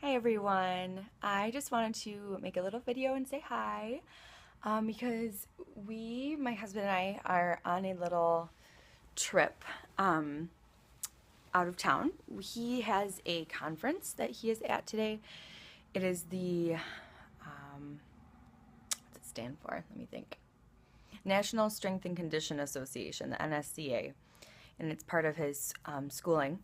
Hi everyone. I just wanted to make a little video and say hi because my husband and I, are on a little trip out of town. He has a conference that he is at today. It is the, what's it stand for? Let me think. National Strength and Condition Association, the NSCA, and it's part of his schooling.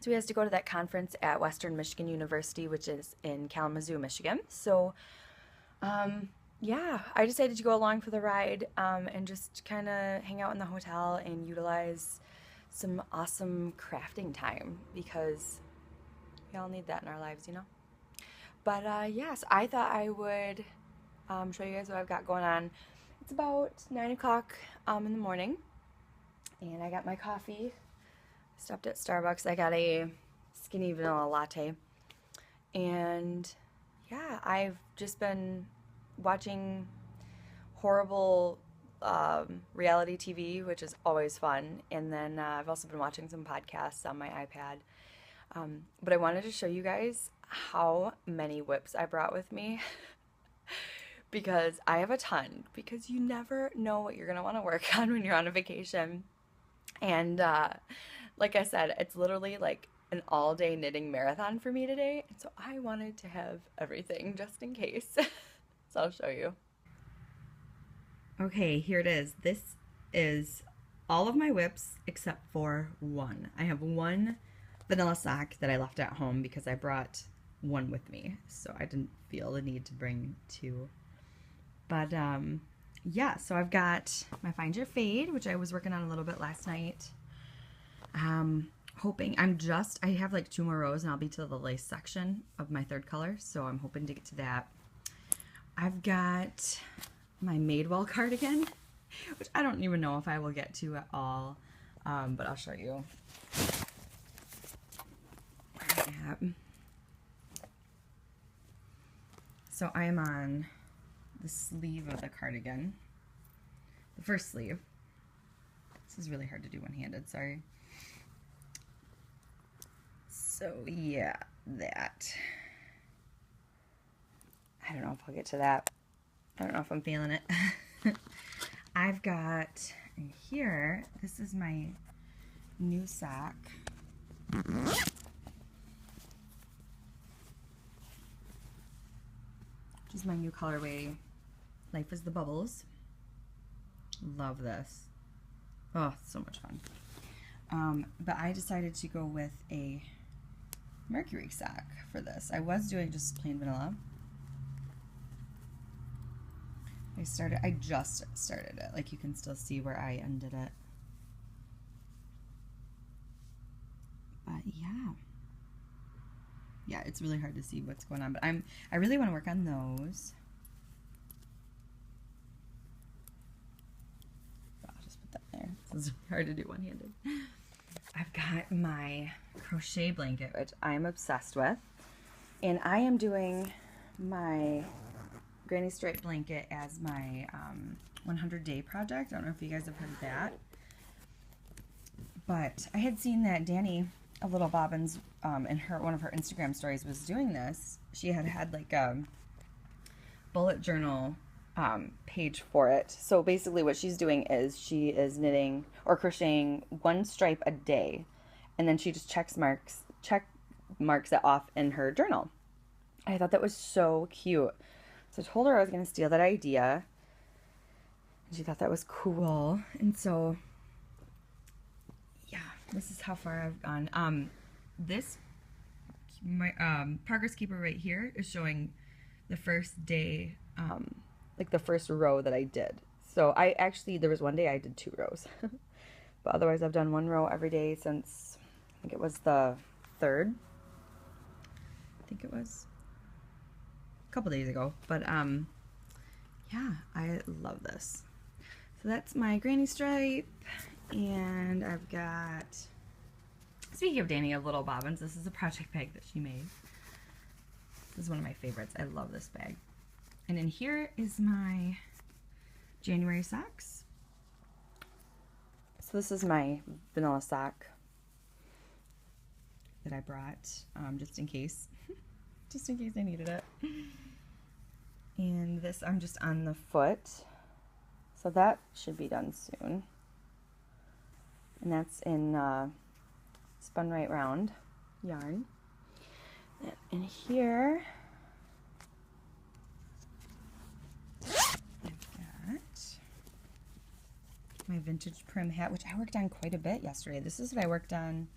So he has to go to that conference at Western Michigan University, which is in Kalamazoo, Michigan. So, yeah, I decided to go along for the ride and just kind of hang out in the hotel and utilize some awesome crafting time because we all need that in our lives, you know? But yes, I thought I would show you guys what I've got going on. It's about 9 o'clock in the morning, and I got my coffee. Stopped at Starbucks. I got a skinny vanilla latte. And yeah, I've just been watching horrible reality TV, which is always fun. And then I've also been watching some podcasts on my iPad. But I wanted to show you guys how many whips I brought with me because I have a ton, because you never know what you're going to want to work on when you're on a vacation. And like I said, it's literally like an all-day knitting marathon for me today. And so I wanted to have everything just in case. So I'll show you. Okay, here it is. This is all of my whips except for one. I have one vanilla sock that I left at home because I brought one with me. So I didn't feel the need to bring two. But yeah, so I've got my Find Your Fade, which I was working on a little bit last night. Hoping, I have like 2 more rows and I'll be to the lace section of my third color, so I'm hoping to get to that. I've got my Madewell cardigan, which I don't even know if I will get to at all, but I'll show you. So I am on the sleeve of the cardigan, the first sleeve. This is really hard to do one-handed, sorry. So yeah, that. I don't know if I'll get to that. I don't know if I'm feeling it. I've got in here, this is my new sock. Which is my new colorway, Life is the Bubbles. Love this. Oh, so much fun. But I decided to go with a Mercury sock for this. I was doing just plain vanilla. I just started it. Like, you can still see where I ended it. But yeah. Yeah, it's really hard to see what's going on, but I really want to work on those. I'll just put that there. It's really hard to do one-handed. I've got my crochet blanket, which I'm obsessed with, and I am doing my granny stripe blanket as my 100-day project. I don't know if you guys have heard of that, but I had seen that Danny, a Little Bobbins, in one of her Instagram stories, was doing this. She had like a bullet journal page for it. So basically what she's doing is she is knitting or crocheting 1 stripe a day, and then she just check marks it off in her journal. I thought that was so cute. So I told her I was going to steal that idea, and she thought that was cool. And so yeah, this is how far I've gone. My progress keeper right here is showing the first day, like the first row that I did. So there was one day I did 2 rows, but otherwise I've done 1 row every day since, I think it was the 3rd. I think it was a couple days ago, but yeah, I love this. So that's my granny stripe, and I've got, speaking of Danny of Little Bobbins, this is a project bag that she made. This is one of my favorites. I love this bag. And in here is my January socks. So this is my vanilla sock that I brought just in case just in case I needed it. And this I'm just on the foot. So that should be done soon. And that's in spun right round yarn. And here I've got my vintage prim hat, which I worked on quite a bit yesterday. This is what I worked on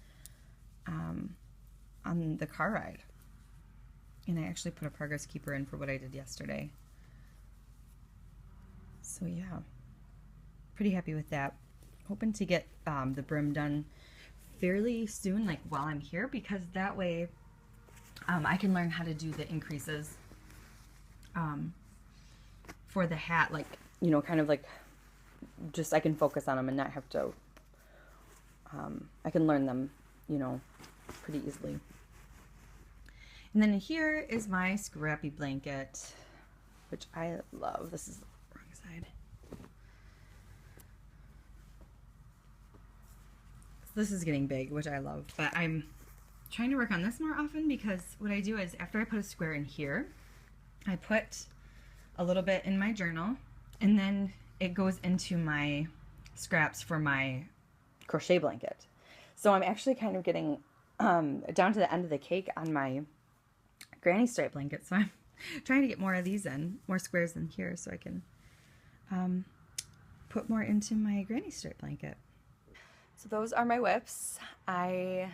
the car ride. And I actually put a progress keeper in for what I did yesterday. So yeah, pretty happy with that. Hoping to get the brim done fairly soon, like while I'm here, because that way I can learn how to do the increases for the hat, like, you know, kind of like just I can focus on them and not have to, I can learn them, you know, pretty easily. And then here is my scrappy blanket, which I love. This is the wrong side. This is getting big, which I love, but I'm trying to work on this more often, because what I do is after I put a square in here, I put a little bit in my journal, and then it goes into my scraps for my crochet blanket. So I'm actually kind of getting down to the end of the cake on my granny stripe blanket, so I'm trying to get more of these in, more squares in here, so I can put more into my granny stripe blanket. So those are my whips. I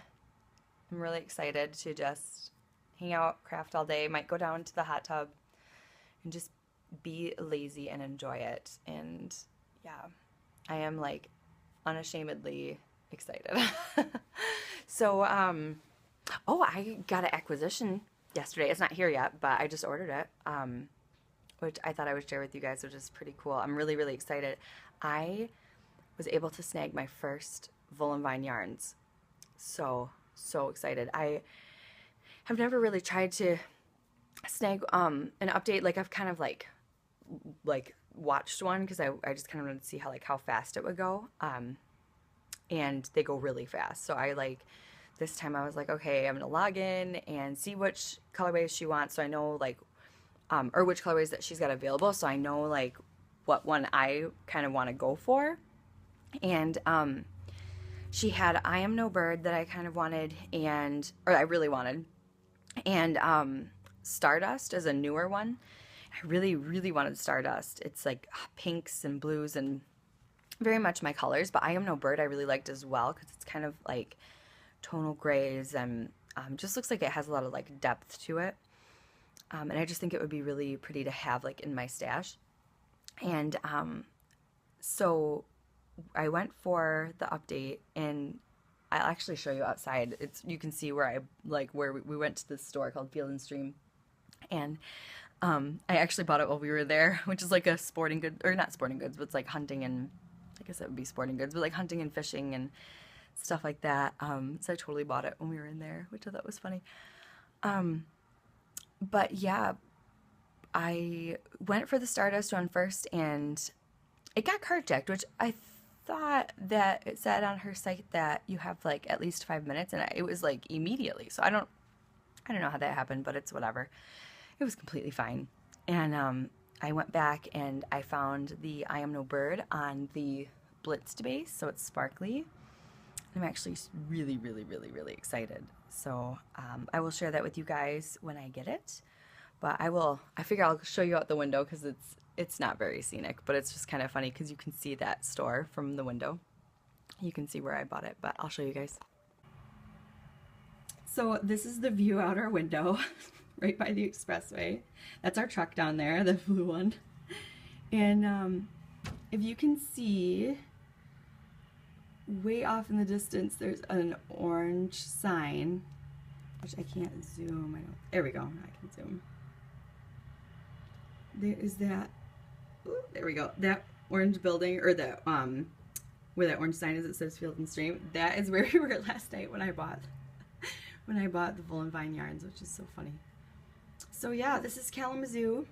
am really excited to just hang out, craft all day. Might go down to the hot tub and just be lazy and enjoy it. And yeah, I am like unashamedly excited. So, oh, I got an acquisition yesterday. It's not here yet, but I just ordered it, which I thought I would share with you guys, which is pretty cool. I'm really, really excited. I was able to snag my first Woolen Vine yarns. So excited. I have never really tried to snag an update. Like I've kind of like watched one, because I just kind of wanted to see how fast it would go. And they go really fast. So this time I was like, okay, I'm gonna log in and see which colorways she wants, so I know or which colorways that she's got available, so I know what one I kind of want to go for. And she had I Am No Bird that I kind of wanted, or I really wanted, and Stardust is a newer one. I really, really wanted Stardust. It's like pinks and blues and very much my colors, but I Am No Bird I really liked as well, because it's kind of like tonal grays and just looks like it has a lot of like depth to it. And I just think it would be really pretty to have like in my stash. And so I went for the update, and I'll actually show you outside. You can see where we went to this store called Field and Stream, and I actually bought it while we were there, which is like a sporting good, or not sporting goods, but it's like hunting, and I guess it would be sporting goods, but like hunting and fishing and stuff like that. So I totally bought it when we were in there, which I thought was funny. But yeah, I went for the Stardust one first, and it got card checked, which I thought that it said on her site that you have like at least 5 minutes, and it was like immediately. So I don't know how that happened, but it's whatever. It was completely fine. And I went back and I found the I Am No Bird on the blitzed base, so it's sparkly. I'm actually really, really, really, really excited. So I will share that with you guys when I get it. But I figure I'll show you out the window, because it's not very scenic, but it's just kind of funny because you can see that store from the window. You can see where I bought it, but I'll show you guys. So this is the view out our window, right by the expressway. That's our truck down there, the blue one. And if you can see, way off in the distance, there's an orange sign, which I can't zoom. There we go. I can zoom. There is that. Ooh, there we go. That orange building, or that where that orange sign is, it says Field and Stream. That is where we were last night when I bought the Woolen Vine yarns, which is so funny. So yeah, this is Kalamazoo,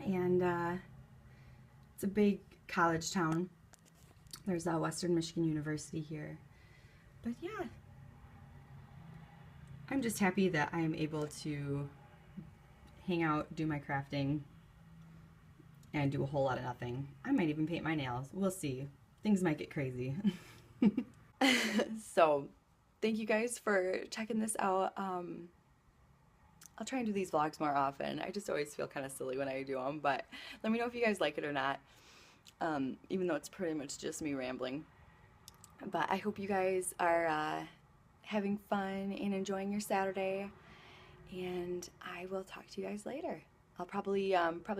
and it's a big college town. There's Western Michigan University here. But yeah, I'm just happy that I am able to hang out, do my crafting, and do a whole lot of nothing. I might even paint my nails. We'll see. Things might get crazy. So, thank you guys for checking this out. I'll try and do these vlogs more often. I just always feel kind of silly when I do them, but let me know if you guys like it or not, even though it's pretty much just me rambling. But I hope you guys are having fun and enjoying your Saturday, and I will talk to you guys later. I'll probably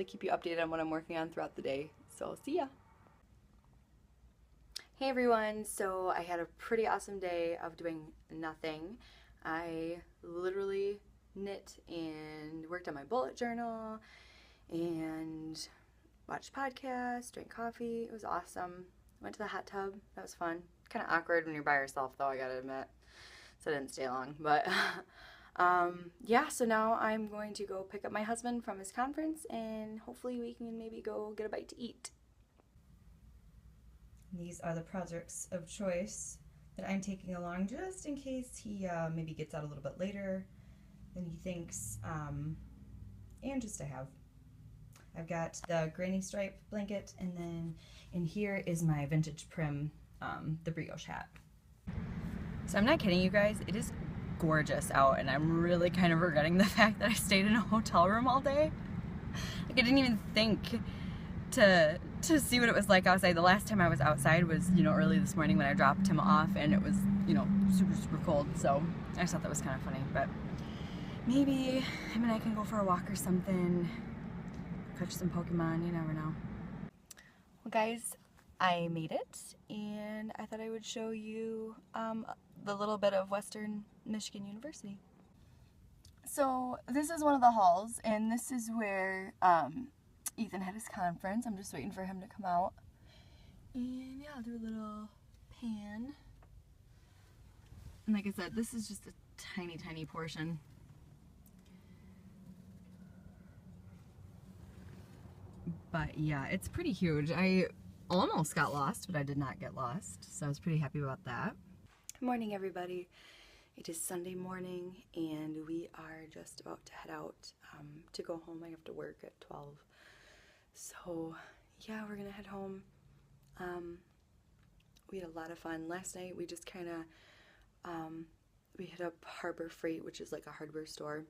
keep you updated on what I'm working on throughout the day, so see ya! Hey everyone, so I had a pretty awesome day of doing nothing. I literally knit and worked on my bullet journal and watched podcasts, drank coffee. It was awesome. Went to the hot tub. That was fun. Kind of awkward when you're by yourself though, I gotta admit. So I didn't stay long. But yeah, so now I'm going to go pick up my husband from his conference and hopefully we can maybe go get a bite to eat. These are the projects of choice that I'm taking along just in case he maybe gets out a little bit later than he thinks, and just to have. I've got the granny stripe blanket, and then in here is my vintage prim, the brioche hat. So I'm not kidding you guys, it is gorgeous out, and I'm really kind of regretting the fact that I stayed in a hotel room all day. Like I didn't even think to see what it was like outside. The last time I was outside was, you know, early this morning when I dropped him off, and it was, you know, super cold. So I just thought that was kind of funny, but maybe him and I can go for a walk or something, catch some Pokemon, you never know. Well guys, I made it, and I thought I would show you the little bit of Western Michigan University. So this is one of the halls, and this is where Ethan had his conference. I'm just waiting for him to come out. And yeah, their little pan. And like I said, this is just a tiny portion. But yeah, it's pretty huge. I almost got lost, but I did not get lost. So I was pretty happy about that. Good morning, everybody. It is Sunday morning, and we are just about to head out to go home. I have to work at 12. So yeah, we're gonna head home. We had a lot of fun. Last night we just kind of, we hit up Harbor Freight, which is like a hardware store,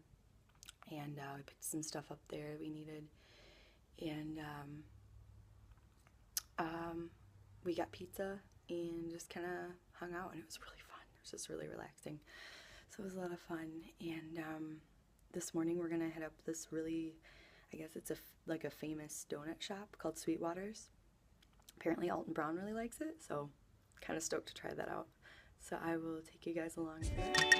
and we picked some stuff up there we needed. And we got pizza and just kind of hung out, and it was really fun. It was just really relaxing. So it was a lot of fun. And this morning we're gonna head up this really, I guess it's like a famous donut shop called Sweetwater's. Apparently Alton Brown really likes it, so kind of stoked to try that out. So I will take you guys along with it.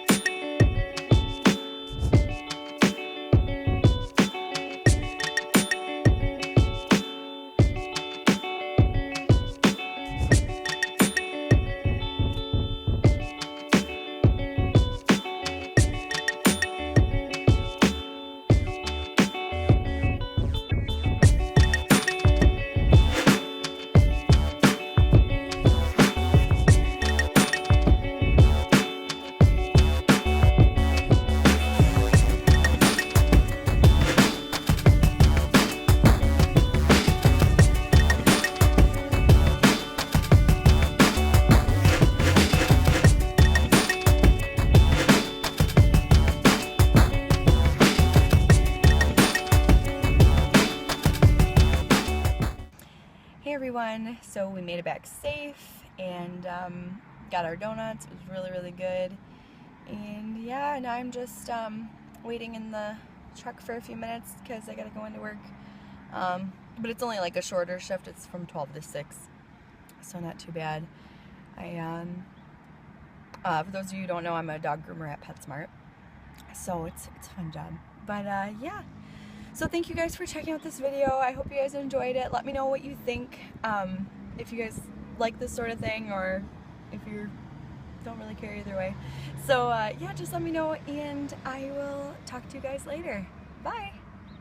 Hey everyone, so we made it back safe and got our donuts. It was really good. And yeah, now I'm just waiting in the truck for a few minutes because I gotta go into work. But it's only like a shorter shift. It's from 12 to 6, so not too bad. For those of you who don't know, I'm a dog groomer at PetSmart, so it's a fun job. But yeah. So thank you guys for checking out this video. I hope you guys enjoyed it. Let me know what you think, if you guys like this sort of thing, or if you don't really care either way. So yeah, just let me know, and I will talk to you guys later. Bye!